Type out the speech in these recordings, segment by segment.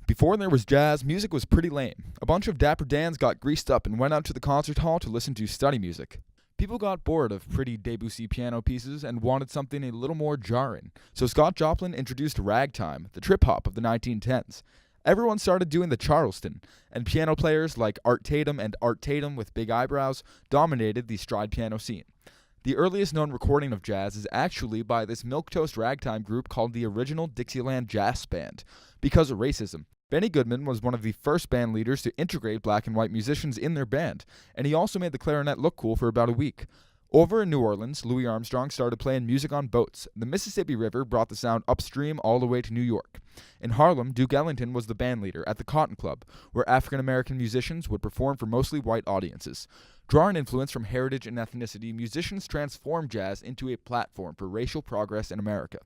Before there was jazz, music was pretty lame. A bunch of dapper Dans got greased up and went out to the concert hall to listen to study music. People got bored of pretty Debussy piano pieces and wanted something a little more jarring, so Scott Joplin introduced ragtime, the trip hop of the 1910s. Everyone started doing the Charleston, and piano players like Art Tatum and Art Tatum with big eyebrows dominated the stride piano scene. The earliest known recording of jazz is actually by this milquetoast ragtime group called the Original Dixieland Jazz Band, because of racism. Benny Goodman was one of the first band leaders to integrate black and white musicians in their band, and he also made the clarinet look cool for about a week. Over in New Orleans, Louis Armstrong started playing music on boats. The Mississippi River brought the sound upstream all the way to New York. In Harlem, Duke Ellington was the band leader at the Cotton Club, where African American musicians would perform for mostly white audiences. Drawing influence from heritage and ethnicity, musicians transformed jazz into a platform for racial progress in America.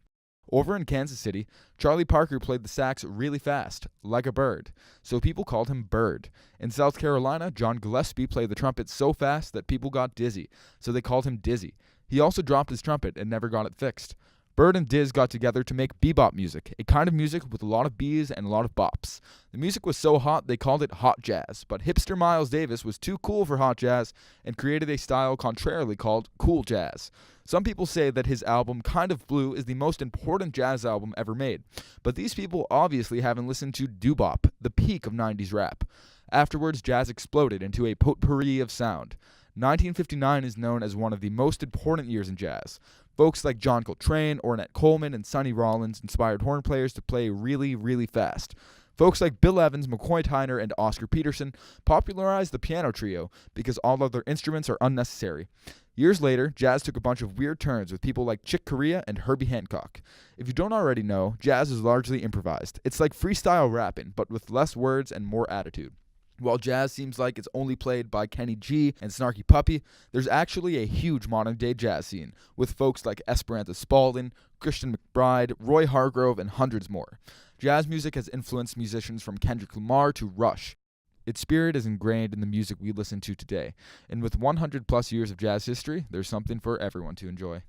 Over in Kansas City, Charlie Parker played the sax really fast, like a bird, so people called him Bird. In South Carolina, John Gillespie played the trumpet so fast that people got dizzy, so they called him Dizzy. He also dropped his trumpet and never got it fixed. Bird and Diz got together to make bebop music, a kind of music with a lot of B's and a lot of bops. The music was so hot they called it hot jazz, but hipster Miles Davis was too cool for hot jazz and created a style contrarily called cool jazz. Some people say that his album Kind of Blue is the most important jazz album ever made, but these people obviously haven't listened to doo-bop, the peak of 90s rap. Afterwards, jazz exploded into a potpourri of sound. 1959 is known as one of the most important years in jazz. Folks like John Coltrane, Ornette Coleman, and Sonny Rollins inspired horn players to play really, really fast. Folks like Bill Evans, McCoy Tyner, and Oscar Peterson popularized the piano trio because all other instruments are unnecessary. Years later, jazz took a bunch of weird turns with people like Chick Corea and Herbie Hancock. If you don't already know, jazz is largely improvised. It's like freestyle rapping, but with less words and more attitude. While jazz seems like it's only played by Kenny G and Snarky Puppy, there's actually a huge modern-day jazz scene, with folks like Esperanza Spalding, Christian McBride, Roy Hargrove, and hundreds more. Jazz music has influenced musicians from Kendrick Lamar to Rush. Its spirit is ingrained in the music we listen to today, and with 100 plus years of jazz history, there's something for everyone to enjoy.